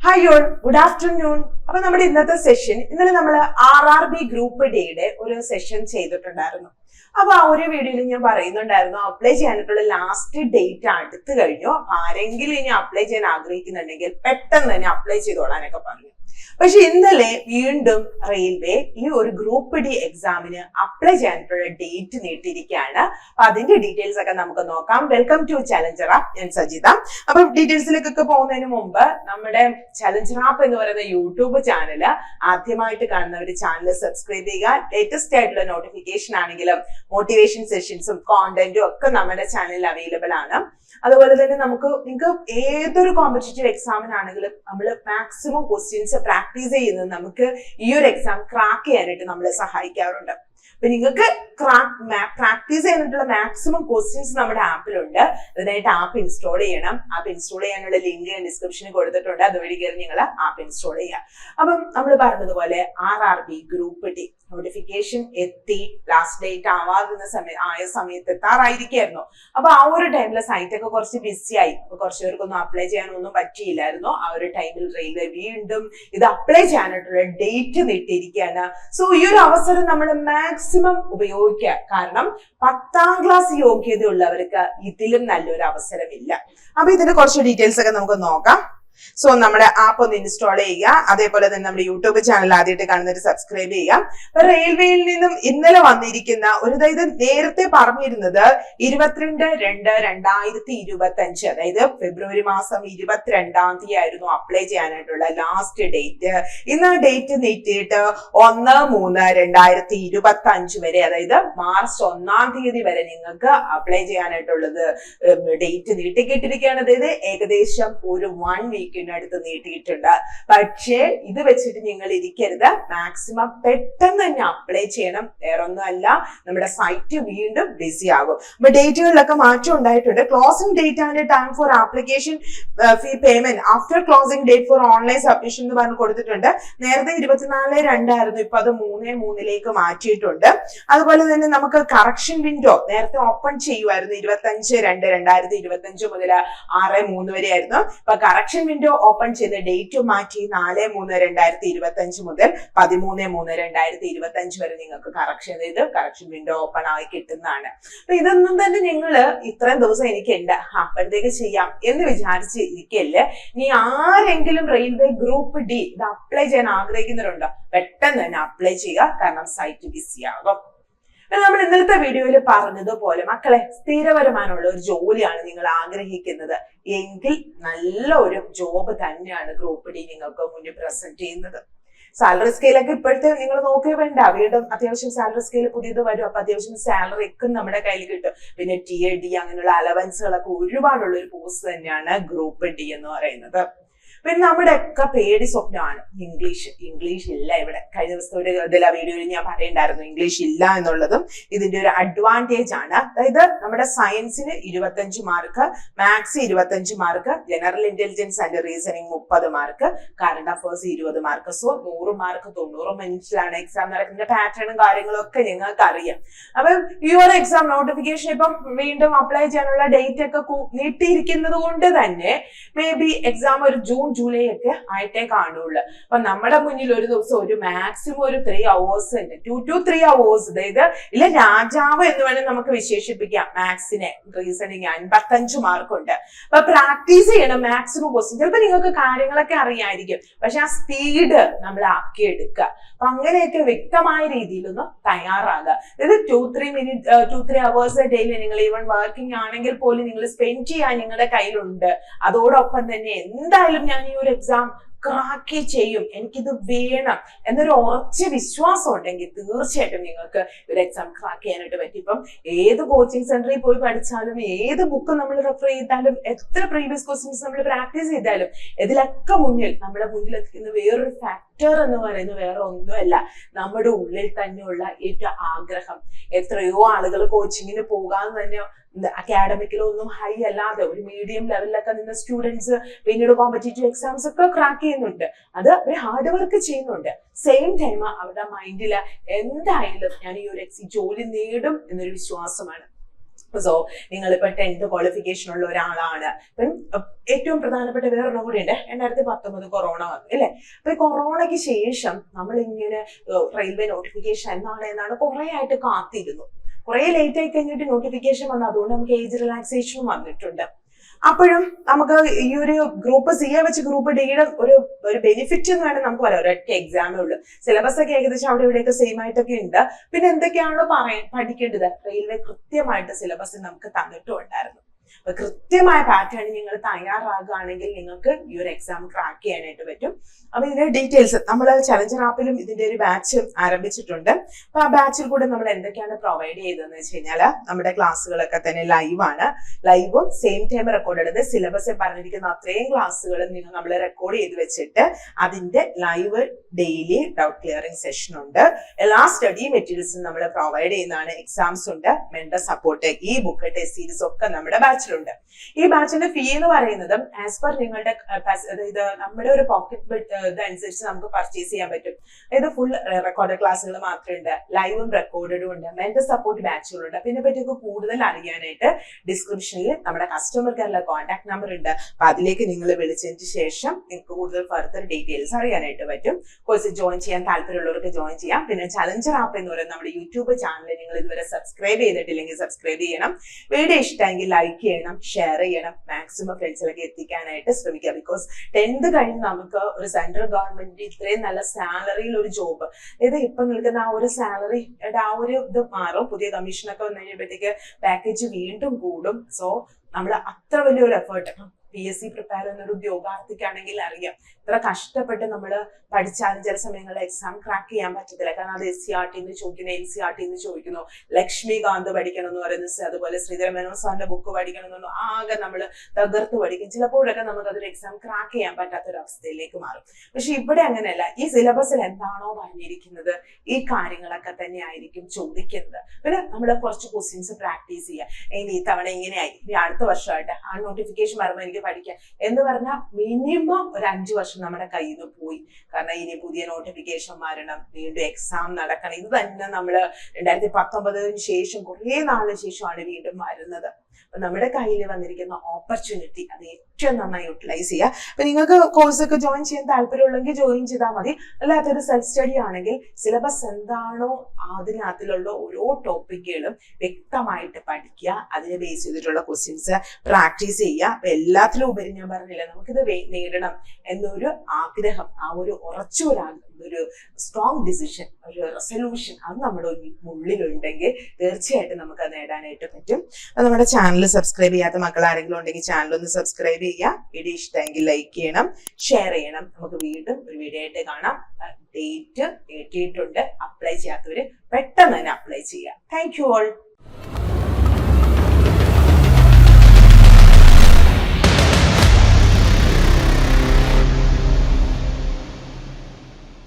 Hi all, good afternoon. അപ്പൊ നമ്മുടെ ഇന്നത്തെ സെഷൻ, ഇന്നലെ നമ്മൾ RRB ഗ്രൂപ്പ് ഡിയുടെ ഒരു സെഷൻ ചെയ്തിട്ടുണ്ടായിരുന്നു. അപ്പൊ ആ ഒരു വീഡിയോയിൽ ഞാൻ പറയുന്നുണ്ടായിരുന്നു അപ്ലൈ ചെയ്യാനായിട്ടുള്ള ലാസ്റ്റ് ഡേറ്റ് അടുത്ത് കഴിഞ്ഞു. അപ്പൊ ആരെങ്കിലും ഇനി അപ്ലൈ ചെയ്യാൻ ആഗ്രഹിക്കുന്നുണ്ടെങ്കിൽ പെട്ടെന്ന് തന്നെ അപ്ലൈ ചെയ്തോളാനൊക്കെ പറഞ്ഞു. പക്ഷെ ഇന്നലെ വീണ്ടും റെയിൽവേ ഈ ഒരു ഗ്രൂപ്പ് ഡി എക്സാമിന് അപ്ലൈ ചെയ്യാനായിട്ടുള്ള ഡേറ്റ് നീട്ടിയിരിക്കുകയാണ്. അപ്പൊ അതിന്റെ ഡീറ്റെയിൽസ് ഒക്കെ നമുക്ക് നോക്കാം. Welcome to challenger app. ഞാൻ സജിത. അപ്പൊ ഡീറ്റെയിൽസിലേക്കൊക്കെ പോകുന്നതിന് മുമ്പ് നമ്മുടെ ചലഞ്ചർ ആപ്പ് എന്ന് പറയുന്ന യൂട്യൂബ് ചാനൽ ആദ്യമായിട്ട് കാണുന്ന ഒരു ചാനൽ സബ്സ്ക്രൈബ് ചെയ്യുക. ലേറ്റസ്റ്റ് ആയിട്ടുള്ള നോട്ടിഫിക്കേഷൻ ആണെങ്കിലും മോട്ടിവേഷൻ സെഷൻസും കോണ്ടന്റും ഒക്കെ നമ്മുടെ ചാനലിൽ അവൈലബിൾ ആണ്. അതുപോലെ തന്നെ നിങ്ങൾക്ക് ഏതൊരു കോമ്പറ്റേറ്റീവ് എക്സാമിനാണെങ്കിലും നമ്മൾ മാക്സിമം ക്വസ്റ്റ്യൻസ് പ്രാക്ടീസ് ചെയ്യുന്നത് നമുക്ക് ഈ ഒരു എക്സാം ക്രാക്ക് ചെയ്യാനായിട്ട് നമ്മളെ സഹായിക്കാറുണ്ട്. അപ്പൊ നിങ്ങൾക്ക് പ്രാക്ടീസ് ചെയ്യാനായിട്ടുള്ള മാക്സിമം ക്വസ്റ്റ്യൻസ് നമ്മുടെ ആപ്പിലുണ്ട്. അതിനായിട്ട് ആപ്പ് ഇൻസ്റ്റാൾ ചെയ്യണം. ആപ്പ് ഇൻസ്റ്റാൾ ചെയ്യാനുള്ള ലിങ്ക് ഞാൻ ഡിസ്ക്രിപ്ഷനിൽ കൊടുത്തിട്ടുണ്ട്. അതുവഴി കയറി നിങ്ങൾ ആപ്പ് ഇൻസ്റ്റാൾ ചെയ്യുക. അപ്പം നമ്മൾ പറഞ്ഞതുപോലെ RRB ഗ്രൂപ്പ് ഡി നോട്ടിഫിക്കേഷൻ എത്തി. ലാസ്റ്റ് ഡേറ്റ് ആയ സമയത്ത് എത്താറായിരിക്കായിരുന്നു. അപ്പൊ ആ ഒരു ടൈമിൽ സൈറ്റ് ഒക്കെ കുറച്ച് ബിസി ആയി. അപ്പൊ കുറച്ചു പേർക്കൊന്നും അപ്ലൈ ചെയ്യാനൊന്നും പറ്റിയില്ലായിരുന്നു. ആ ഒരു ടൈമിൽ റെയിൽവേ വീണ്ടും ഇത് അപ്ലൈ ചെയ്യാനായിട്ടുള്ള ഡേറ്റ് നീട്ടിയിരിക്കുകയാണ്. സോ ഈ ഒരു അവസരം നമ്മൾ മാക്സിമം ഉപയോഗിക്കുക. കാരണം 10ാം ക്ലാസ് യോഗ്യതയുള്ളവർക്ക് ഇതിലും നല്ലൊരു അവസരമില്ല. അപ്പൊ ഇതിന്റെ കുറച്ച് ഡീറ്റെയിൽസ് ഒക്കെ നമുക്ക് നോക്കാം. സോ നമ്മുടെ ആപ്പ് ഒന്ന് ഇൻസ്റ്റാൾ ചെയ്യുക. അതേപോലെ തന്നെ നമ്മുടെ യൂട്യൂബ് ചാനൽ ആദ്യമായിട്ട് കാണുന്നവർ സബ്സ്ക്രൈബ് ചെയ്യുക. റെയിൽവേയിൽ നിന്നും ഇന്നലെ വന്നിരിക്കുന്ന ഇത് നേരത്തെ പറഞ്ഞിരുന്നത് 22/2/2025, അതായത് ഫെബ്രുവരി മാസം 22-ാം തീയതി ആയിരുന്നു അപ്ലൈ ചെയ്യാനായിട്ടുള്ള ലാസ്റ്റ് ഡേറ്റ്. ഇന്ന് ആ ഡേറ്റ് നീട്ടിയിട്ട് 1/3/2025 വരെ, അതായത് മാർച്ച് 1-ാം തീയതി വരെ നിങ്ങൾക്ക് അപ്ലൈ ചെയ്യാനായിട്ടുള്ളത് ഡേറ്റ് നീട്ടിക്കിട്ടിരിക്കുകയാണ്. അതായത് ഏകദേശം ഒരു 1 വീക്കിനടുത്ത് നീട്ടിയിട്ടുണ്ട്. പക്ഷേ ഇത് വെച്ചിട്ട് നിങ്ങൾ ഇരിക്കരുത്. മാക്സിമം പെട്ടെന്ന് തന്നെ അപ്ലൈ ചെയ്യണം. വേറൊന്നും അല്ല, നമ്മുടെ സൈറ്റ് വീണ്ടും ബിസി ആകും. അപ്പൊ ഡേറ്റുകളിലൊക്കെ മാറ്റം ഉണ്ടായിട്ടുണ്ട്. Closing date and time for application fee payment after closing date for online submission എന്ന് പറഞ്ഞ് കൊടുത്തിട്ടുണ്ട്. നേരത്തെ 24/2 ആയിരുന്നു. ഇപ്പൊ അത് 3/3 മാറ്റിയിട്ടുണ്ട്. അതുപോലെ തന്നെ നമുക്ക് കറക്ഷൻ വിൻഡോ നേരത്തെ ഓപ്പൺ ചെയ്യുമായിരുന്നു. 25/2/2025 മുതൽ 6/3 വരെ ആയിരുന്നു. ഇപ്പൊ കറക്ഷൻ വിൻഡോ ഓപ്പൺ ചെയ്ത ഡേറ്റ് മാറ്റി 4/3/2025 മുതൽ 13/3/2025 വരെ നിങ്ങൾക്ക് കറക്ഷൻ വിൻഡോ ഓപ്പൺ ആയി കിട്ടുന്നതാണ്. അപ്പൊ ഇതൊന്നും തന്നെ നിങ്ങൾ ഇത്രയും ദിവസം എനിക്കുണ്ട്, അപ്പോഴത്തേക്ക് ചെയ്യാം എന്ന് വിചാരിച്ച് ഇരിക്കല്ലേ. ഇനി ആരെങ്കിലും റെയിൽവേ ഗ്രൂപ്പ് ഡി ഇത് അപ്ലൈ ചെയ്യാൻ ആഗ്രഹിക്കുന്നവരുണ്ടോ, പെട്ടെന്ന് തന്നെ അപ്ലൈ ചെയ്യുക. കാരണം സൈറ്റ് ബിസി ആകും. നമ്മൾ ഇന്നലത്തെ വീഡിയോയിൽ പറഞ്ഞതുപോലെ മക്കളെ, സ്ഥിരവരുമാനമുള്ള ഒരു ജോലിയാണ് നിങ്ങൾ ആഗ്രഹിക്കുന്നത് എങ്കിൽ നല്ല ഒരു ജോബ് തന്നെയാണ് ഗ്രൂപ്പ് ഡി നിങ്ങൾക്ക് മുന്നിൽ പ്രസന്റ് ചെയ്യുന്നത്. സാലറി സ്കെയിലൊക്കെ ഇപ്പോഴത്തെ നിങ്ങൾ നോക്കിയേ വേണ്ട. വീണ്ടും അത്യാവശ്യം സാലറി സ്കെയിൽ പുതിയത് വരും. അപ്പൊ അത്യാവശ്യം സാലറി ഒക്കെ നമ്മുടെ കയ്യിൽ കിട്ടും. പിന്നെ TAD അങ്ങനെയുള്ള അലവൻസുകളൊക്കെ ഒരുപാടുള്ള ഒരു പോസ്റ്റ് തന്നെയാണ് ഗ്രൂപ്പ് ഡി എന്ന് പറയുന്നത്. പിന്നെ നമ്മുടെ ഒക്കെ പേടി സ്വപ്നമാണ് ഇംഗ്ലീഷ് ഇല്ല ഇവിടെ. കഴിഞ്ഞ ദിവസത്തെ ഒരു വീഡിയോയിൽ ഞാൻ പറയണ്ടായിരുന്നു ഇംഗ്ലീഷ് ഇല്ല എന്നുള്ളതും ഇതിന്റെ ഒരു അഡ്വാൻറ്റേജ് ആണ്. അതായത് നമ്മുടെ സയൻസിന് 25 mark, maths 25 mark, general intelligence and reasoning 30 mark, current affairs 20 mark. So 100 mark 90 മിനിറ്റിലാണ് എക്സാം നടക്കുന്ന പാറ്റേണും കാര്യങ്ങളും ഒക്കെ നിങ്ങൾക്ക് അറിയാം. അപ്പൊ ഈ ഒരു എക്സാം നോട്ടിഫിക്കേഷൻ ഇപ്പം വീണ്ടും അപ്ലൈ ചെയ്യാനുള്ള ഡേറ്റ് ഒക്കെ നീട്ടിയിരിക്കുന്നത് കൊണ്ട് തന്നെ മേ ബി എക്സാം ഒരു ജൂൺ ജൂലൈ ഒക്കെ ആയിട്ടേ കാണുള്ളൂ. അപ്പൊ നമ്മുടെ മുന്നിൽ ഒരു ദിവസം ഒരു മാക്സിമം ഒരു 3 hours ഉണ്ട്. 2 to 3 hours. അതായത് ഇല്ല രാജാവ് എന്ന് വേണമെങ്കിൽ നമുക്ക് വിശേഷിപ്പിക്കാം. മാത്സിന് റീസണിങ് 55 മാർക്കുണ്ട്. അപ്പൊ പ്രാക്ടീസ് ചെയ്യണം മാക്സിമം ക്വസ്റ്റ്യൻ. ചിലപ്പോ നിങ്ങൾക്ക് കാര്യങ്ങളൊക്കെ അറിയായിരിക്കും, പക്ഷെ ആ സ്പീഡ് നമ്മൾ ആക്കിയെടുക്കുക. അപ്പൊ അങ്ങനെയൊക്കെ വ്യക്തമായ രീതിയിലൊന്ന് തയ്യാറാകുക. അതായത് 2-3 hours ഡെയിലി നിങ്ങൾ ഈവൻ വർക്കിംഗ് ആണെങ്കിൽ പോലും നിങ്ങൾ സ്പെൻഡ് ചെയ്യാൻ നിങ്ങളുടെ കയ്യിലുണ്ട്. അതോടൊപ്പം തന്നെ എന്തായാലും ഞാൻ ഈ ഒരു എക്സാം ക്രാക്ക് ചെയ്യും, എനിക്കിത് വേണം എന്നൊരു ഉറച്ച വിശ്വാസം ഉണ്ടെങ്കിൽ തീർച്ചയായിട്ടും നിങ്ങൾക്ക് ഒരു എക്സാം ക്രാക്ക് ചെയ്യാനായിട്ട് പറ്റും. ഇപ്പം ഏത് കോച്ചിങ് സെന്ററിൽ പോയി പഠിച്ചാലും, ഏത് ബുക്ക് നമ്മൾ റെഫർ ചെയ്താലും, എത്ര പ്രീവിയസ് ക്വസ്റ്റ്യൻസ് നമ്മൾ പ്രാക്ടീസ് ചെയ്താലും, ഇതിലൊക്കെ നമ്മുടെ മുന്നിലെത്തിക്കുന്ന വേറൊരു ഫാക്ടർ എന്ന് പറയുന്നത് വേറെ ഒന്നുമല്ല, നമ്മുടെ ഉള്ളിൽ തന്നെയുള്ള ഏറ്റവും ആഗ്രഹം. എത്രയോ ആളുകൾ കോച്ചിങ്ങിന് പോകാന്ന് തന്നെ അക്കാഡമിക്കിലൊന്നും ഹൈ അല്ലാതെ ഒരു മീഡിയം ലെവലിലൊക്കെ നിന്ന് സ്റ്റുഡൻസ് പിന്നീട് കോമ്പറ്റേറ്റീവ് എക്സാംസ് ഒക്കെ ക്രാക്ക് ചെയ്യുന്നുണ്ട്. അത് അവർ ഹാർഡ് വർക്ക് ചെയ്യുന്നുണ്ട്. സെയിം ടൈം അവരുടെ മൈൻഡിൽ എന്തായാലും ഞാൻ ഈ ഒരു ജോലി നേടും എന്നൊരു വിശ്വാസമാണ്. സോ നിങ്ങളിപ്പോ 10th ക്വാളിഫിക്കേഷൻ ഉള്ള ഒരാളാണ്. ഏറ്റവും പ്രധാനപ്പെട്ട വേറൊരെണ്ണം കൂടി ഉണ്ട്, 2019 കൊറോണ വന്നു അല്ലെ. അപ്പൊ ഈ കൊറോണയ്ക്ക് ശേഷം നമ്മൾ ഇങ്ങനെ റെയിൽവേ നോട്ടിഫിക്കേഷൻ എന്നാണ് കുറെ ആയിട്ട് കാത്തിരുന്നു. കുറെ ലേറ്റ് ആയി കഴിഞ്ഞിട്ട് നോട്ടിഫിക്കേഷൻ വന്നു. അതുകൊണ്ട് നമുക്ക് ഏജ് റിലാക്സേഷനും വന്നിട്ടുണ്ട്. അപ്പോഴും നമുക്ക് ഈ ഒരു ഗ്രൂപ്പ് സി എ വെച്ച് ഗ്രൂപ്പ് ഡിയുടെ ഒരു ബെനിഫിറ്റ് എന്ന് വേണം നമുക്ക് പറയാം. ഒരൊറ്റ എക്സാമേ ഉള്ളൂ. സിലബസ് ഒക്കെ ഏകദേശം അവിടെ ഇവിടെയൊക്കെ സെയിം ആയിട്ടൊക്കെ ഉണ്ട്. പിന്നെ എന്തൊക്കെയാണോ പഠിക്കേണ്ടത് റെയിൽവേ കൃത്യമായിട്ട് സിലബസ് നമുക്ക് തന്നിട്ടും ഉണ്ടായിരുന്നു. അപ്പൊ കൃത്യമായ പാറ്റേൺ നിങ്ങൾ തയ്യാറാകുകയാണെങ്കിൽ നിങ്ങൾക്ക് ഈ ഒരു എക്സാം ക്രാക്ക് ചെയ്യാനായിട്ട് പറ്റും. അപ്പൊ ഇതിന്റെ ഡീറ്റെയിൽസ് നമ്മൾ ചലഞ്ചർ ആപ്പിലും ഇതിന്റെ ഒരു ബാച്ച് ആരംഭിച്ചിട്ടുണ്ട്. അപ്പൊ ആ ബാച്ചിൽ കൂടെ നമ്മൾ എന്തൊക്കെയാണ് പ്രൊവൈഡ് ചെയ്തതെന്ന് വെച്ച് കഴിഞ്ഞാൽ നമ്മുടെ ക്ലാസ്സുകളൊക്കെ തന്നെ ലൈവാണ്. ലൈവും സെയിം ടൈം റെക്കോർഡ് ചെയ്തത് സിലബസിൽ പറഞ്ഞിരിക്കുന്ന അത്രയും ക്ലാസ്സുകളും നമ്മൾ റെക്കോർഡ് ചെയ്ത് വെച്ചിട്ട് അതിന്റെ live daily doubt clearing session ഉണ്ട്. എല്ലാ സ്റ്റഡി മെറ്റീരിയൽസും നമ്മൾ പ്രൊവൈഡ് ചെയ്യുന്നതാണ്. എക്സാംസ് ഉണ്ട്, മെന്റർ സപ്പോർട്ട്, ഈ ബുക്ക്, ടെസ്റ്റ് സീരീസ് ഒക്കെ നമ്മുടെ ബാച്ചിലുണ്ട്. ഈ ബാച്ചിന്റെ ഫീ എന്ന് പറയുന്നത് ആസ് പെർ നിങ്ങളുടെ ഇത് നമ്മുടെ ഒരു പോക്കറ്റ് ഇതനുസരിച്ച് നമുക്ക് പർച്ചേസ് ചെയ്യാൻ പറ്റും. അതായത് ഫുൾ റെക്കോർഡ് ക്ലാസ്സുകൾ മാത്രമേ ഉണ്ട്, ലൈവും റെക്കോർഡഡും ഉണ്ട്, മെന്റർ സപ്പോർട്ട് ബാച്ചുകളുണ്ട്. പിന്നെ പറ്റിയൊക്കെ കൂടുതൽ അറിയാനായിട്ട് ഡിസ്ക്രിപ്ഷനിൽ നമ്മുടെ കസ്റ്റമർ കെയറിലെ കോൺടാക്ട് നമ്പർ ഉണ്ട്. അപ്പൊ അതിലേക്ക് നിങ്ങൾ വിളിച്ചതിന് ശേഷം നിങ്ങൾക്ക് കൂടുതൽ ഫർദർ ഡീറ്റെയിൽസ് അറിയാനായിട്ട് പറ്റും. കോഴ്സ് ജോയിൻ ചെയ്യാൻ താല്പര്യമുള്ളവർക്ക് ജോയിൻ ചെയ്യാം. പിന്നെ ചലഞ്ചർ ആപ്പ് എന്ന് പറയുന്നത് നമ്മുടെ യൂട്യൂബ് ചാനൽ നിങ്ങൾ ഇതുവരെ സബ്സ്ക്രൈബ് ചെയ്തിട്ടില്ലെങ്കിൽ സബ്സ്ക്രൈബ് ചെയ്യണം. വീഡിയോ ഇഷ്ടമെങ്കിൽ ലൈക്ക് ചെയ്യണം, ഷെയർ ചെയ്യണം, മാക്സിമം ഫ്രണ്ട്സിലേക്ക് എത്തിക്കാനായിട്ട് ശ്രമിക്കുക. ബിക്കോസ് 10th കഴിഞ്ഞ് നമുക്ക് ഒരു സെൻട്രൽ ഗവൺമെന്റ് ഇത്രയും നല്ല സാലറിയിൽ ഒരു ജോബ്, അതായത് ഇപ്പൊ നിൽക്കുന്ന ആ ഒരു സാലറിയുടെ ആ ഒരു ഇത് മാറും. പുതിയ കമ്മീഷനൊക്കെ വന്നു കഴിയുമ്പോഴത്തേക്ക് പാക്കേജ് വീണ്ടും കൂടും. സോ നമ്മൾ അത്ര വലിയൊരു എഫേർട്ട് PSC പ്രിപ്പയർ ചെയ്യുന്ന ഒരു ഉദ്യോഗാർത്ഥിക്കാണെങ്കിൽ അറിയാം ഇത്ര കഷ്ടപ്പെട്ട് നമ്മൾ പഠിച്ചാലും ചില സമയങ്ങളിൽ എക്സാം ക്രാക്ക് ചെയ്യാൻ പറ്റത്തില്ല. കാരണം അത് SCRT ചോദിക്കുന്നു, NCRT ചോദിക്കുന്നു, ലക്ഷ്മികാന്ത് പഠിക്കണം എന്ന് പറയുന്നത്, അതുപോലെ ശ്രീധര മേനോൻ സാറിന്റെ ബുക്ക് പഠിക്കണം എന്ന് പറഞ്ഞു ആകെ നമ്മൾ തകർത്ത് പഠിക്കും. ചിലപ്പോഴൊക്കെ നമുക്ക് അതൊരു എക്സാം ക്രാക്ക് ചെയ്യാൻ പറ്റാത്തൊരവസ്ഥയിലേക്ക് മാറും. പക്ഷെ ഇവിടെ അങ്ങനെയല്ല. ഈ സിലബസിൽ എന്താണോ പറഞ്ഞിരിക്കുന്നത് ഈ കാര്യങ്ങളൊക്കെ തന്നെ ആയിരിക്കും ചോദിക്കുന്നത്. പിന്നെ നമ്മൾ കുറച്ച് ക്വസ്റ്റ്യൻസ് പ്രാക്ടീസ് ചെയ്യുക. ഇനി ഈ തവണ ഇങ്ങനെയായി, ഇനി അടുത്ത വർഷമായിട്ട് ആ നോട്ടിഫിക്കേഷൻ വരുമ്പോൾ എനിക്ക് പഠിക്കാം എന്ന് പറഞ്ഞാൽ മിനിമം ഒരു 5 വർഷം നമ്മുടെ കയ്യിൽ നിന്ന് പോയി. കാരണം ഇനി പുതിയ നോട്ടിഫിക്കേഷൻ വരണം, വീണ്ടും എക്സാം നടക്കണം. ഇത് തന്നെ നമ്മൾ 2019 ശേഷം കുറെ നാളിന് ശേഷമാണ് വീണ്ടും വരുന്നത്. അപ്പൊ നമ്മുടെ കയ്യിൽ വന്നിരിക്കുന്ന ഓപ്പർച്യൂണിറ്റി അത് ഏറ്റവും നന്നായി യൂട്ടിലൈസ് ചെയ്യുക. അപ്പൊ നിങ്ങൾക്ക് കോഴ്സൊക്കെ ജോയിൻ ചെയ്യാൻ താല്പര്യമുള്ളെങ്കിൽ ജോയിൻ ചെയ്താൽ മതി. അല്ലാത്തൊരു സെൽഫ് സ്റ്റഡി ആണെങ്കിൽ സിലബസ് എന്താണോ അതിനകത്തിലുള്ള ഓരോ ടോപ്പിക്കുകളും വ്യക്തമായിട്ട് പഠിക്കുക. അതിനെ ബേസ് ചെയ്തിട്ടുള്ള ക്വസ്റ്റ്യൻസ് പ്രാക്ടീസ് ചെയ്യുക. അപ്പൊ എല്ലാത്തിലും ഉപരി ഞാൻ പറഞ്ഞില്ല, നമുക്കിത് നേടണം എന്നൊരു ആഗ്രഹം, ആ ഒരു ഒരു സ്ട്രോങ് ഡിസിഷൻ, ഒരു റെസൊല്യൂഷൻ അത് നമ്മുടെ ഉള്ളിലുണ്ടെങ്കിൽ തീർച്ചയായിട്ടും നമുക്ക് അത് നേടാനായിട്ട് പറ്റും. നമ്മുടെ ചാനൽ സബ്സ്ക്രൈബ് ചെയ്യാത്ത മക്കൾ ആരെങ്കിലും ഉണ്ടെങ്കിൽ ചാനൽ ഒന്ന് സബ്സ്ക്രൈബ് ചെയ്യുക. വീഡിയോ ഇഷ്ടമെങ്കിൽ ലൈക്ക് ചെയ്യണം, ഷെയർ ചെയ്യണം. നമുക്ക് വീണ്ടും ഒരു വീഡിയോ ആയിട്ട് കാണാം. ഡേറ്റ് എത്തിയിട്ടുണ്ട്. അപ്ലൈ ചെയ്യാത്തവര് പെട്ടെന്ന് തന്നെ അപ്ലൈ ചെയ്യുക. Thank you all.